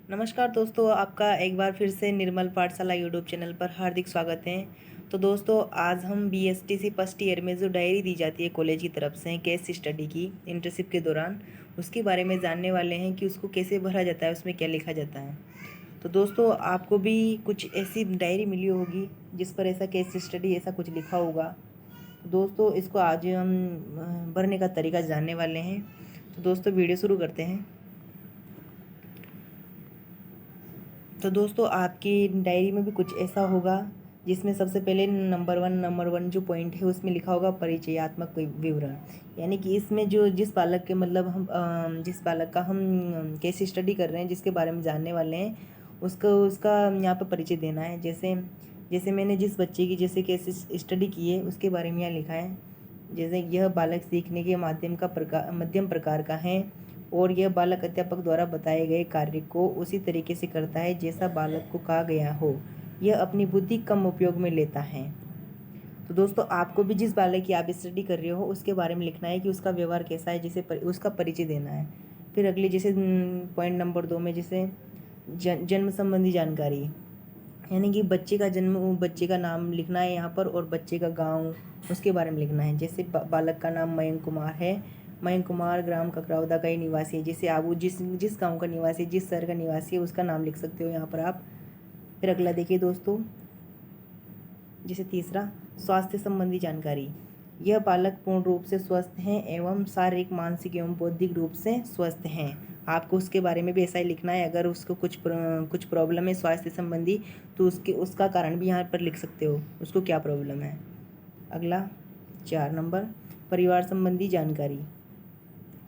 नमस्कार दोस्तों, आपका एक बार फिर से निर्मल पाठशाला यूट्यूब चैनल पर हार्दिक स्वागत है। तो दोस्तों, आज हम बीएसटीसी फर्स्ट ईयर में जो डायरी दी जाती है कॉलेज की तरफ से केस स्टडी की इंटर्नशिप के दौरान, उसके बारे में जानने वाले हैं कि उसको कैसे भरा जाता है, उसमें क्या लिखा जाता है। तो दोस्तों, आपको भी कुछ ऐसी डायरी मिली होगी जिस पर ऐसा केस स्टडी ऐसा कुछ लिखा होगा। तो दोस्तों, इसको आज हम भरने का तरीका जानने वाले हैं। तो दोस्तों, वीडियो शुरू करते हैं। तो दोस्तों, आपकी डायरी में भी कुछ ऐसा होगा जिसमें सबसे पहले नंबर वन जो पॉइंट है उसमें लिखा होगा परिचयात्मक विवरण। यानी कि इसमें जो जिस बालक के मतलब हम जिस बालक का हम केस स्टडी कर रहे हैं, जिसके बारे में जानने वाले हैं, उसका उसका यहाँ पर परिचय देना है। जैसे जैसे मैंने जिस बच्चे की जैसे केस स्टडी की है उसके बारे में यहाँ लिखा है। जैसे यह बालक सीखने के मध्यम प्रकार का है और यह बालक अध्यापक द्वारा बताए गए कार्य को उसी तरीके से करता है जैसा बालक को कहा गया हो। यह अपनी बुद्धि कम उपयोग में लेता है। तो दोस्तों, आपको भी जिस बालक की आप स्टडी कर रहे हो उसके बारे में लिखना है कि उसका व्यवहार कैसा है, उसका परिचय देना है। फिर अगली जैसे पॉइंट नंबर 2 में जैसे जन्म संबंधी जानकारी, यानी कि बच्चे का नाम लिखना है यहाँ पर, और बच्चे का गांव उसके बारे में लिखना है। जैसे बालक का नाम मयंक कुमार है। मयंक कुमार ग्राम ककरावदा का ही निवासी है। जैसे आप जिस जिस गांव का निवासी, जिस शहर का निवासी है, उसका नाम लिख सकते हो यहाँ पर आप। फिर अगला देखिए दोस्तों, जैसे तीसरा स्वास्थ्य संबंधी जानकारी। यह बालक पूर्ण रूप से स्वस्थ हैं एवं शारीरिक, मानसिक एवं बौद्धिक रूप से स्वस्थ हैं। आपको उसके बारे में भी ऐसा ही लिखना है। अगर उसको कुछ प्रॉब्लम है स्वास्थ्य संबंधी, तो उसका कारण भी यहाँ पर लिख सकते हो, उसको क्या प्रॉब्लम है। अगला 4 नंबर परिवार संबंधी जानकारी।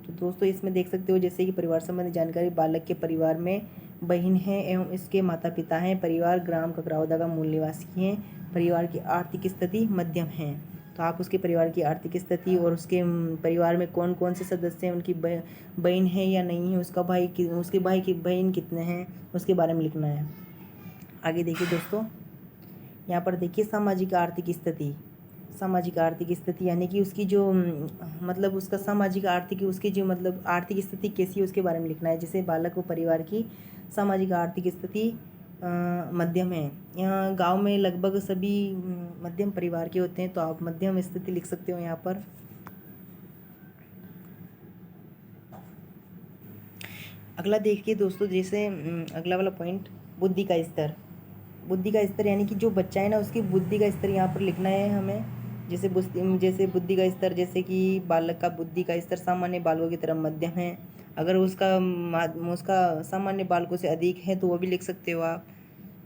तो दोस्तों, इसमें देख सकते हो जैसे कि परिवार संबंधी जानकारी, बालक के परिवार में बहन है एवं इसके माता पिता हैं। परिवार ग्राम ककरावदा का मूल निवासी हैं। परिवार की आर्थिक स्थिति मध्यम है। तो आप उसके परिवार की आर्थिक स्थिति और उसके परिवार में कौन कौन से सदस्य हैं, उनकी बहन है या नहीं है, उसके भाई की बहन कितने हैं, उसके बारे में लिखना है। आगे देखिए दोस्तों, यहाँ पर देखिए सामाजिक आर्थिक स्थिति, यानी कि उसकी जो मतलब उसका सामाजिक आर्थिक उसकी जो मतलब आर्थिक स्थिति कैसी है उसके बारे में लिखना है। जैसे बालक व परिवार की सामाजिक आर्थिक स्थिति मध्यम है। यहाँ गांव में लगभग सभी मध्यम परिवार के होते हैं, तो आप मध्यम स्थिति लिख सकते हो यहाँ पर। अगला देखिए दोस्तों, जैसे अगला वाला पॉइंट बुद्धि का स्तर, यानी कि जो बच्चा है ना उसकी बुद्धि का स्तर यहाँ पर लिखना है हमें। जैसे बुद्धि का स्तर, जैसे कि बालक का बुद्धि का स्तर सामान्य बालकों की तरह मध्यम है। अगर उसका सामान्य बालकों से अधिक है तो वो भी लिख सकते हो आप।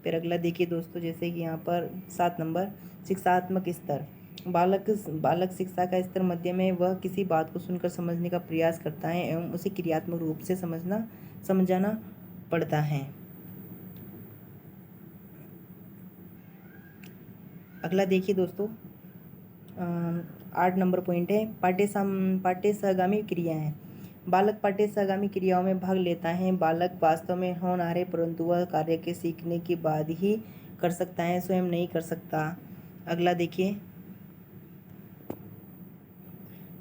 फिर अगला देखिए दोस्तों, जैसे कि यहाँ पर 7 नंबर शिक्षात्मक स्तर। बालक शिक्षा का स्तर मध्यम है। वह किसी बात को सुनकर समझने का प्रयास करता है एवं उसे क्रियात्मक रूप से समझाना पड़ता है। अगला देखिए दोस्तों, 8 नंबर पॉइंट है पाठ्य सहगामी क्रियाएं। बालक पाठ्य सहगामी क्रियाओं में भाग लेता है। बालक वास्तव में होनहार है, परंतु वह कार्य के सीखने के बाद ही कर सकता है, स्वयं नहीं कर सकता। अगला देखिए,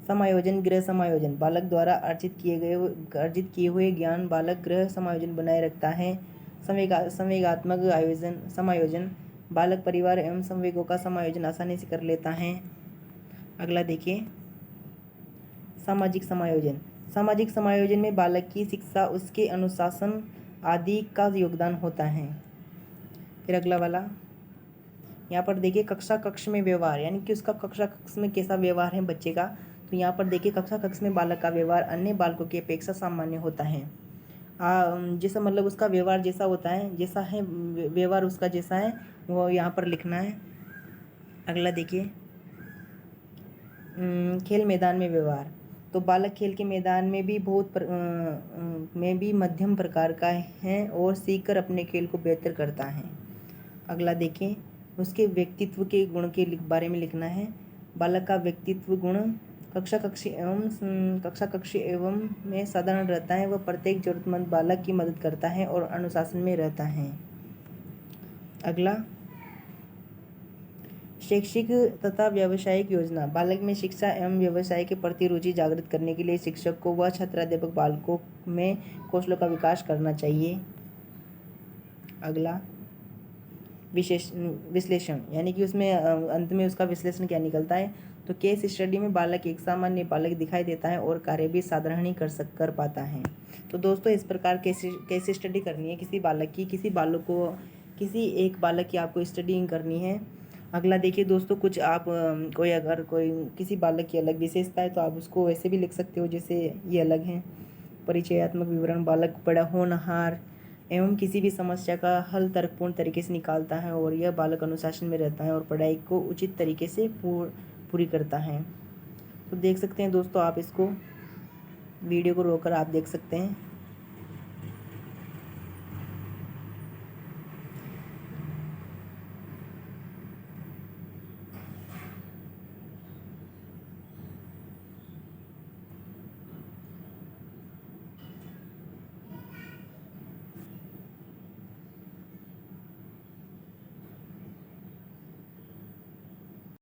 समायोजन गृह समायोजन। बालक द्वारा अर्जित किए हुए ज्ञान बालक गृह समायोजन बनाए रखता है। संवेगात्मक समायोजन। बालक परिवार एवं संवेगों का समायोजन आसानी से कर लेता है। अगला देखिए, सामाजिक समायोजन में बालक की शिक्षा, उसके अनुशासन आदि का योगदान होता है। फिर अगला वाला, यहाँ पर देखिए कक्ष में व्यवहार, यानी कि उसका कक्षा कक्ष में कैसा व्यवहार है बच्चे का। तो यहाँ पर देखिए कक्षा कक्ष में बालक का व्यवहार अन्य बालकों की अपेक्षा सामान्य होता है। जैसा मतलब उसका व्यवहार जैसा होता है, जैसा है व्यवहार उसका जैसा है वो यहाँ पर लिखना है। अगला देखिए, खेल मैदान में व्यवहार। तो बालक खेल के मैदान में भी मध्यम प्रकार का है और सीखकर अपने खेल को बेहतर करता है। अगला देखिए, उसके व्यक्तित्व के गुण के बारे में लिखना है। बालक का व्यक्तित्व गुण कक्षा कक्षी एवं में साधारण रहता है। वह प्रत्येक जरूरतमंद बालक की मदद करता है और अनुशासन में रहता है। अगला, शैक्षिक तथा व्यावसायिक योजना। बालक में शिक्षा एवं व्यवसाय के प्रति रुचि जागृत करने के लिए शिक्षक को व छात्राध्यापक बालकों में कौशलों का विकास करना चाहिए। अगला विश्लेषण, यानी कि उसमें अंत में उसका विश्लेषण क्या निकलता है। तो केस स्टडी में बालक एक सामान्य बालक दिखाई देता है और कार्य भी साधारण ही कर पाता है। तो दोस्तों इस प्रकार केस स्टडी करनी है किसी बालक की, किसी एक बालक की आपको स्टडी करनी है। अगला देखिए दोस्तों, कुछ आप कोई किसी बालक की अलग विशेषता है तो आप उसको वैसे भी लिख सकते हो जैसे ये अलग हैं। परिचयात्मक विवरण, बालक बड़ा होनहार एवं किसी भी समस्या का हल तर्कपूर्ण तरीके से निकालता है और यह बालक अनुशासन में रहता है और पढ़ाई को उचित तरीके से पूरी करता है। तो देख सकते हैं दोस्तों, आप इसको वीडियो को रोककर आप देख सकते हैं।